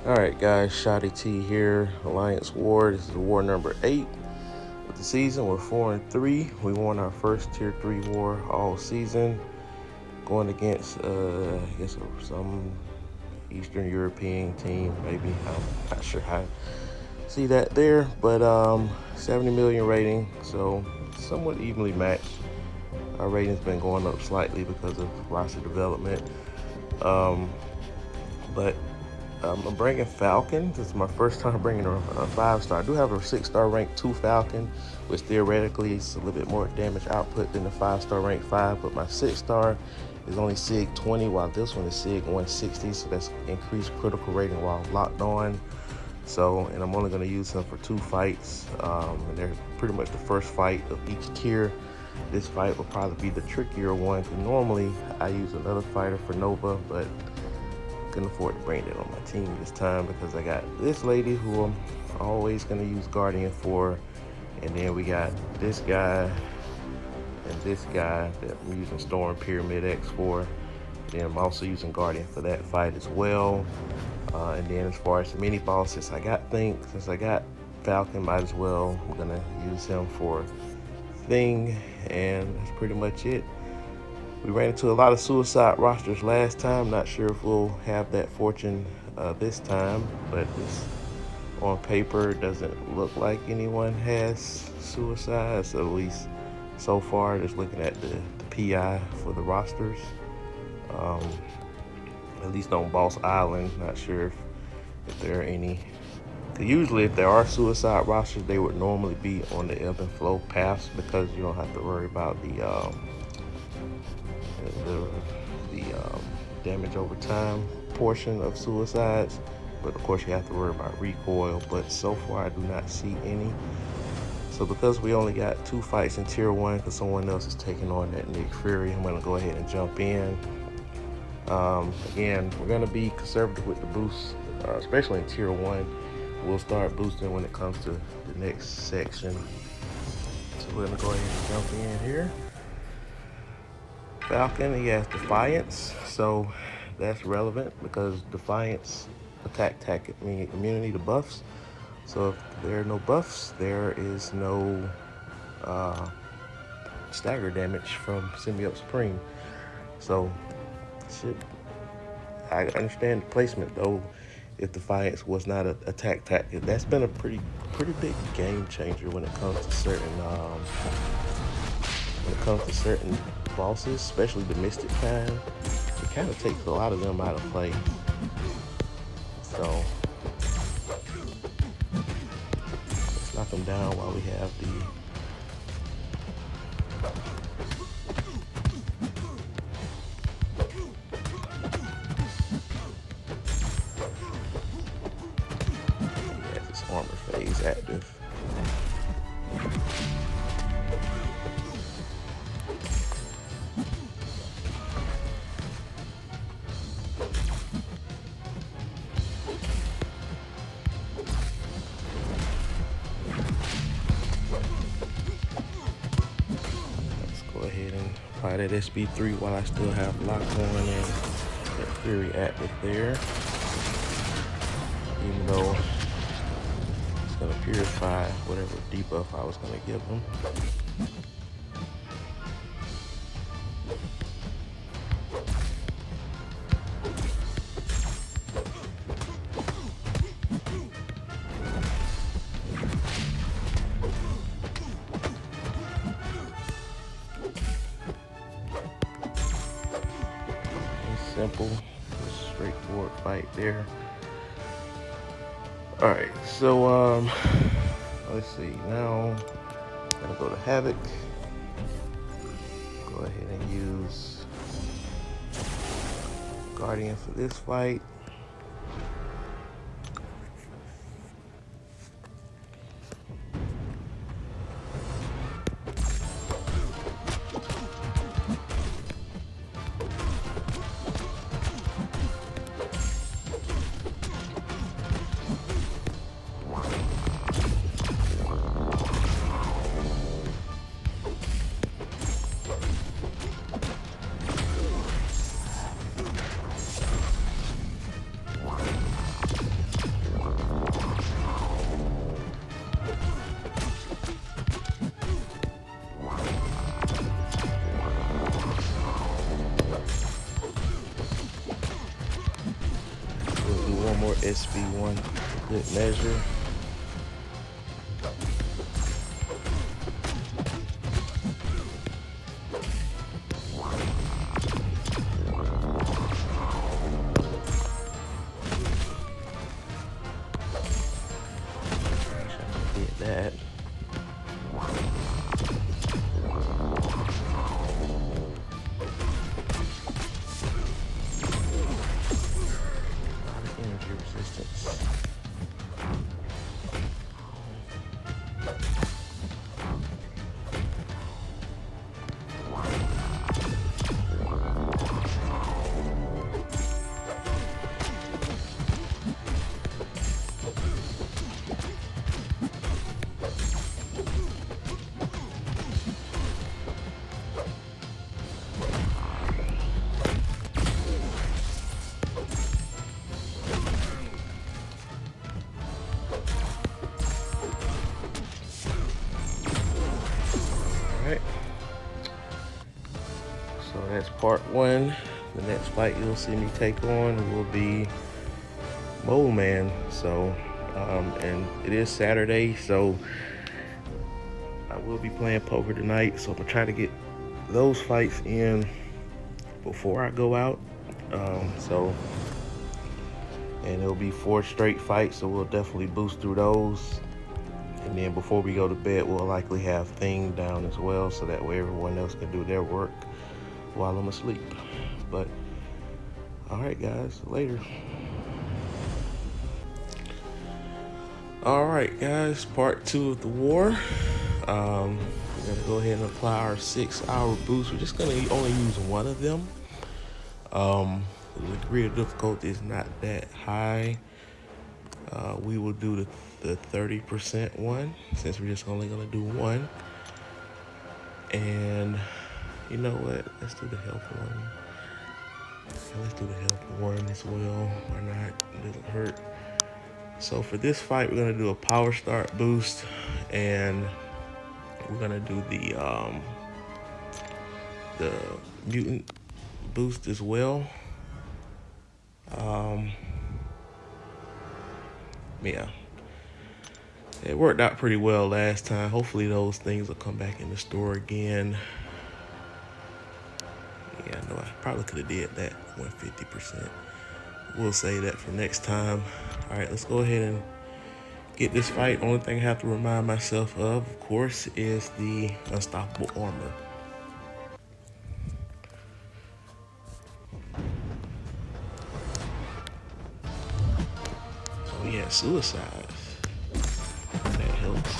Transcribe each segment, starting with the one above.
Alright guys, Shotty T here, Alliance War. This is war number 8 of the season. We're 4-3. We won our first tier 3 war all season. Going against I guess some Eastern European team, maybe. I'm not sure how to see that there. But 70 million rating, so somewhat evenly matched. Our rating's been going up slightly because of roster development. But I'm bringing Falcon. This is my first time bringing a 5-star. I do have a 6-star rank 2 Falcon, which theoretically is a little bit more damage output than the 5-star rank 5, but my 6-star is only SIG 20, while this one is SIG 160, so that's increased critical rating while locked on. So, and I'm only going to use him for 2 fights, and they're pretty much the first fight of each tier. This fight will probably be the trickier one, because normally I use another fighter for Nova, but couldn't afford to bring that on my team this time because I got this lady who I'm always going to use Guardian for, and then we got this guy and this guy that I'm using Storm Pyramid X for. Then I'm also using Guardian for that fight as well. And then as far as mini boss, since I got Falcon, might as well. I'm gonna use him for Thing, and that's pretty much it. We ran into a lot of suicide rosters last time. Not sure if we'll have that fortune this time, but this on paper doesn't look like anyone has suicides, at least so far. Just looking at the PI for the rosters, at least on Boss Island. Not sure if there are any. Usually if there are suicide rosters, they would normally be on the ebb and flow paths, because you don't have to worry about the damage over time portion of suicides, but of course you have to worry about recoil. But so far I do not see any. So because we only got 2 fights in tier 1 because someone else is taking on that Nick Fury, I'm going to go ahead and jump in. Again, we're going to be conservative with the boosts, especially in tier 1. We'll start boosting when it comes to the next section. So we're going to go ahead and jump in here. Falcon, he has Defiance, so that's relevant because Defiance attack immunity to buffs. So if there are no buffs, there is no stagger damage from Symbiote Supreme. So I understand the placement though. If Defiance was not an attack, that's been a pretty big game changer when it comes to certain bosses, especially the Mystic kind. It kind of takes a lot of them out of play. So let's knock them down while we have the armor phase active. Let's go ahead and apply that SB3 while I still have lock on and that Fury active there. Even though gonna purify whatever debuff I was gonna give them. Simple, straightforward fight there. Alright, so let's see. Now I'm gonna go to Havoc. Go ahead and use Guardian for this fight. one more SB1 for good measure. Did that. Resistance. Alright, so that's part one. The next fight you'll see me take on will be Mole Man. So, and it is Saturday, so I will be playing poker tonight. So I'm gonna try to get those fights in before I go out. And it'll be 4 straight fights, so we'll definitely boost through those. And then before we go to bed, we'll likely have Thing down as well, so that way everyone else can do their work while I'm asleep. But, all right, guys, later. All right, guys, part 2 of the war. We're gonna go ahead and apply our 6-hour boost. We're just gonna only use one of them. The degree of difficulty is not that high. We will do the 30% one, since we're just only gonna do one. And you know what? Let's do the health one. Yeah, let's do the health one as well. Why not? It doesn't hurt. So for this fight, we're gonna do a power start boost, and we're gonna do the mutant boost as well. Yeah, it worked out pretty well last time. Hopefully those things will come back in the store again. Yeah, I know I probably could have did that 150%. We'll say that for next time. All right, let's go ahead and get this fight. Only thing I have to remind myself of course, is the unstoppable armor. So we had suicides. That helps.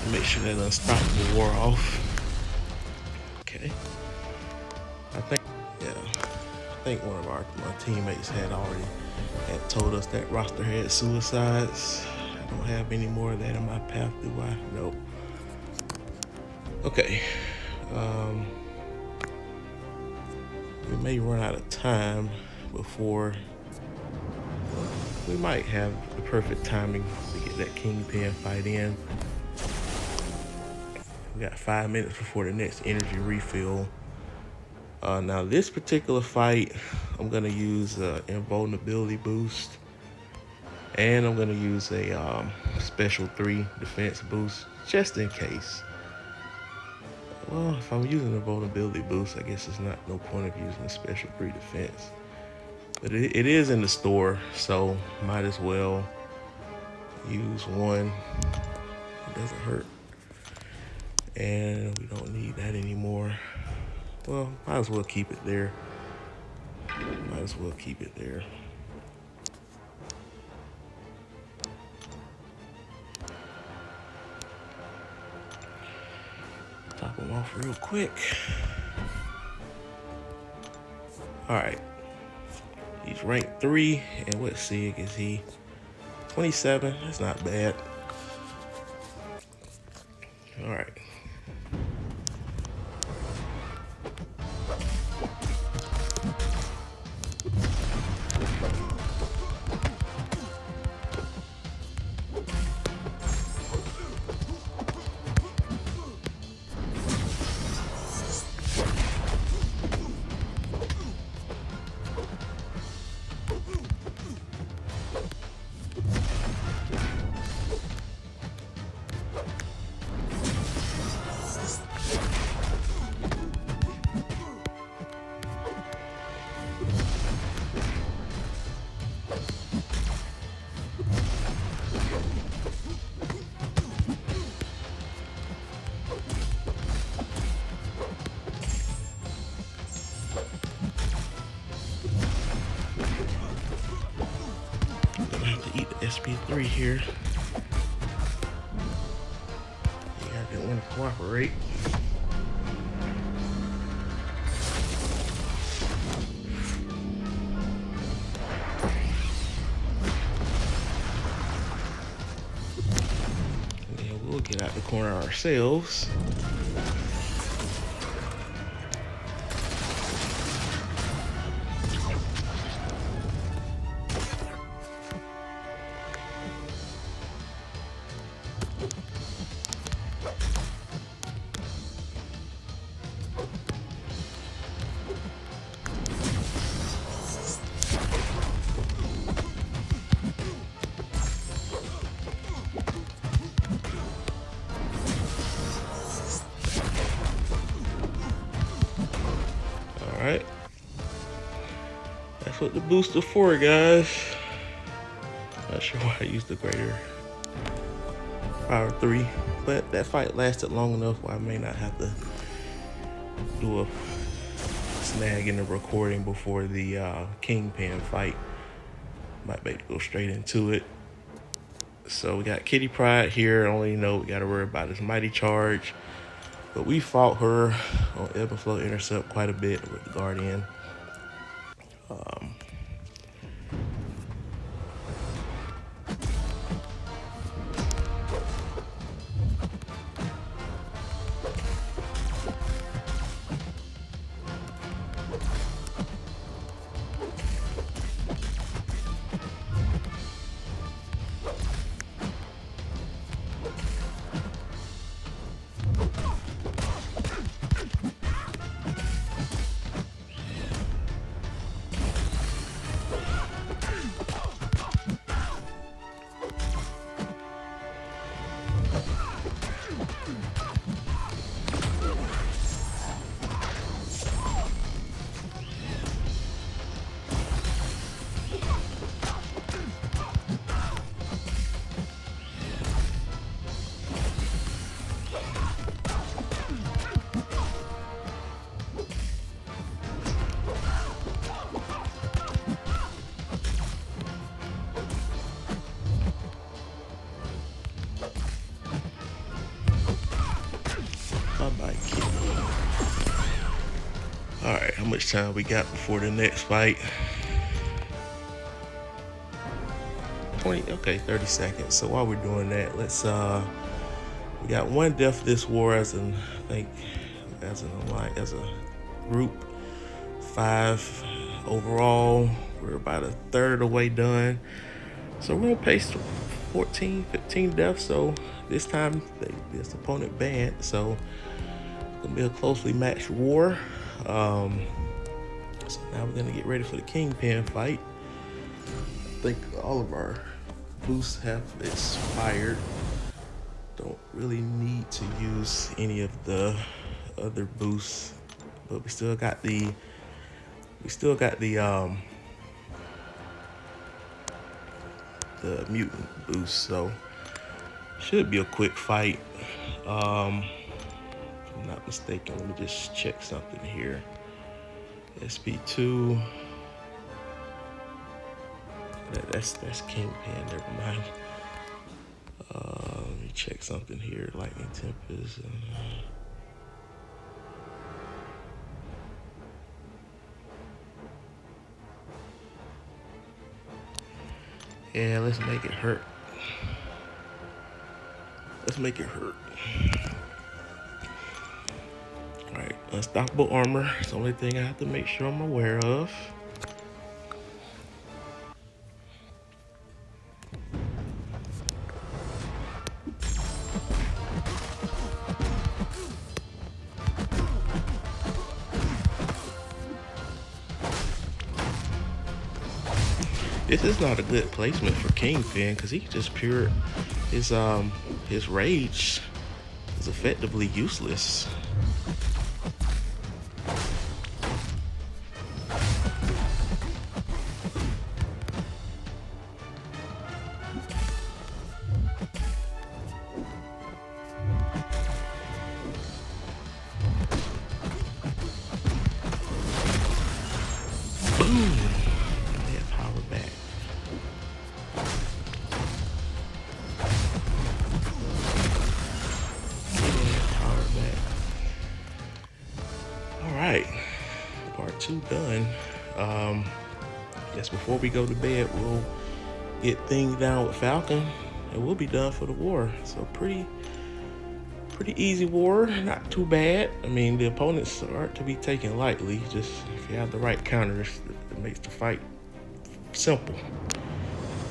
Make sure that unstoppable wore off. Okay. I think one of my teammates had told us that roster had suicides. I don't have any more of that in my path, do I? Nope. Okay. We may run out of time before we might have the perfect timing to get that Kingpin fight in. We got 5 minutes before the next energy refill. Now this particular fight, I'm gonna use an invulnerability boost, and I'm gonna use a special 3 defense boost just in case. Well, if I'm using a vulnerability boost, I guess there's not no point of using a special 3 defense. But it is in the store, so might as well use one. It doesn't hurt. And we don't need that anymore. Well, might as well keep it there. Might as well keep it there. Top them off real quick. All right. He's ranked 3, and what SIG is he? 27. That's not bad. All right. Gonna have to eat the SP3 here. Yeah, I didn't want to cooperate. And then we'll get out the corner ourselves. All right. That's what the booster for, guys. Not sure why I used the greater power 3, but that fight lasted long enough where I may not have to do a snag in the recording before the Kingpin fight. Might be able to go straight into it. So we got Kitty Pryde here. Only know we got to worry about his Mighty Charge. But we fought her on Ebb and Flow Intercept quite a bit with the Guardian. Bye-bye, Kitty. All right, how much time we got before the next fight? 20, okay, 30 seconds. So while we're doing that, let's we got one death this war as an, I think, as an alliance, as a group, 5 overall. We're about a third of the way done. So we're gonna pace 14, 15 deaths. So this time this opponent banned. So it's gonna be a closely matched war. So now we're gonna get ready for the Kingpin fight. I think all of our boosts have expired. Don't really need to use any of the other boosts, but we still got the mutant boost, so should be a quick fight. If I'm not mistaken, let me just check something here. SP2. That's Kingpin, never mind. Let me check something here. Lightning Tempest. Yeah, let's make it hurt. Let's make it hurt. Alright, unstoppable armor. It's the only thing I have to make sure I'm aware of. This is not a good placement for Kingpin because he just pure his rage is effectively useless. Boom! They have power back. Power back. All right, part 2 done. Guess before we go to bed, we'll get things down with Falcon, and we'll be done for the war. So pretty easy war, not too bad. I mean, the opponents aren't to be taken lightly. Just if you have the right counters, it makes the fight simple.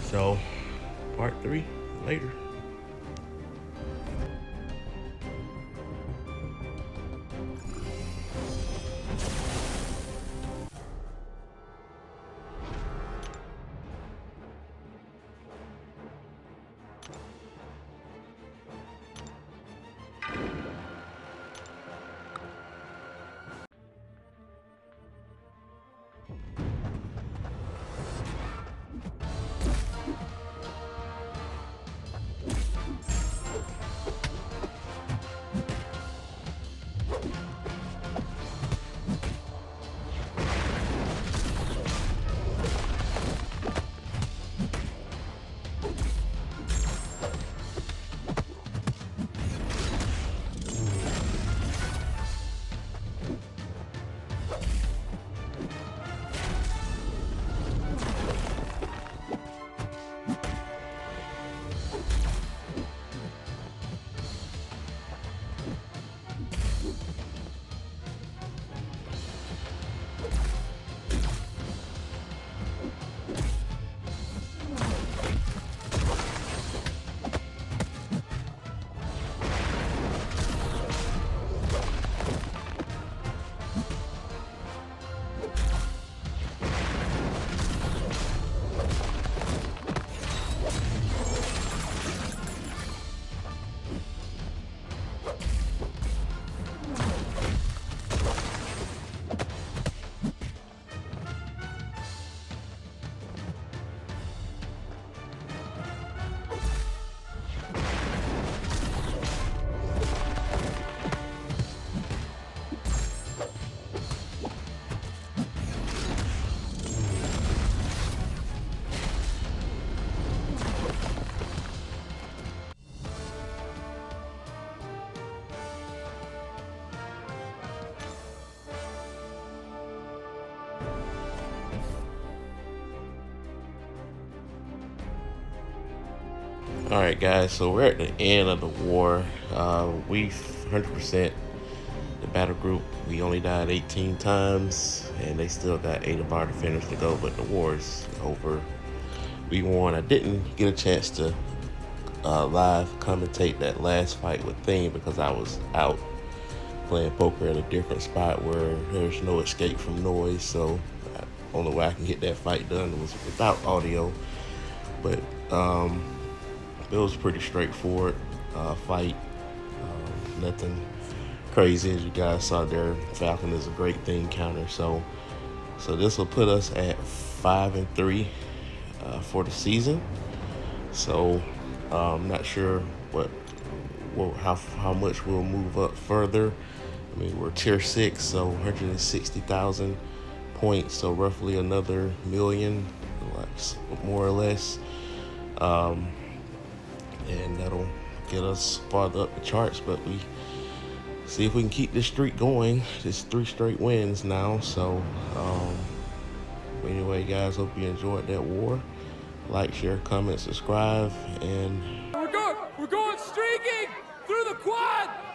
So, part 3 later. All right, guys. So we're at the end of the war. We 100% the battle group. We only died 18 times, and they still got 8 of our defenders to go. But the war is over. We won. I didn't get a chance to live commentate that last fight with Theme because I was out playing poker at a different spot where there's no escape from noise. So the only way I can get that fight done was without audio. But it was pretty straightforward fight. Nothing crazy, as you guys saw there. Falcon is a great thing counter. So this will put us at 5-3 for the season. So I'm not sure how much we'll move up further. I mean, we're tier 6, so 160,000 points, so roughly another million, like, more or less. And that'll get us farther up the charts, but we see if we can keep this streak going. It's 3 straight wins now. So anyway, guys, hope you enjoyed that war. Like, share, comment, subscribe, and We're going streaking through the quad.